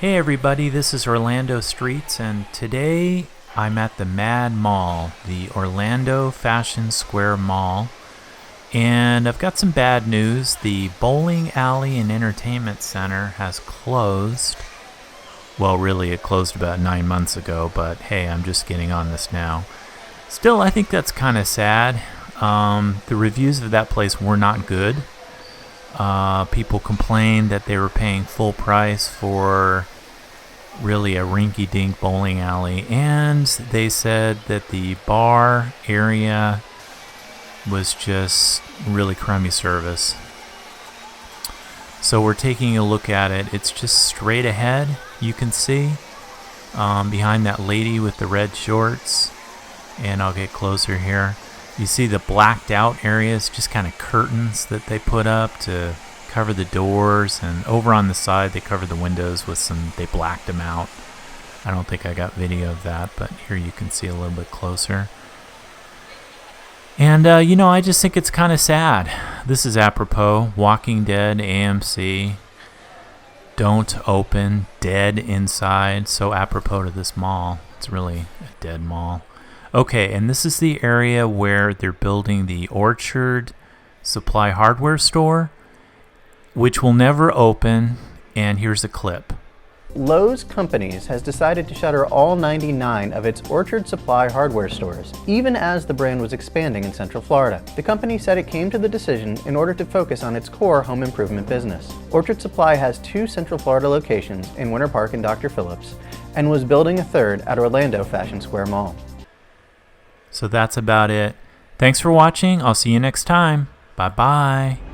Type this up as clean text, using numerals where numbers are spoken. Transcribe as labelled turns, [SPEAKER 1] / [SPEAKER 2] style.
[SPEAKER 1] Hey everybody, this is Orlando Streets, and today I'm at the Mad Mall, the Orlando Fashion Square Mall, and I've got some bad news. The bowling alley and entertainment center has closed. Well, really, it closed about 9 months ago, but hey, I'm just getting on this now. Still, I think that's kind of sad. The reviews of that place were not good. People complained that they were paying full price for really a rinky-dink bowling alley, and they said that the bar area was just really crummy service. So we're taking a look at it. It's just straight ahead, you can see, behind that lady with the red shorts, and I'll get closer here. You see the blacked out areas, just kind of curtains that they put up to cover the doors, and over on the side they covered the windows with they blacked them out. I don't think I got video of that, but here you can see a little bit closer. And I just think it's kind of sad. This is apropos. Walking Dead, AMC, don't open, dead inside. So apropos to this mall. It's really a dead mall. Okay, and this is the area where they're building the Orchard Supply Hardware store, which will never open, and here's a clip.
[SPEAKER 2] Lowe's Companies has decided to shutter all 99 of its Orchard Supply hardware stores, even as the brand was expanding in Central Florida. The company said it came to the decision in order to focus on its core home improvement business. Orchard Supply has 2 Central Florida locations in Winter Park and Dr. Phillips, and was building a third at Orlando Fashion Square Mall.
[SPEAKER 1] So that's about it. Thanks for watching. I'll see you next time. Bye-bye.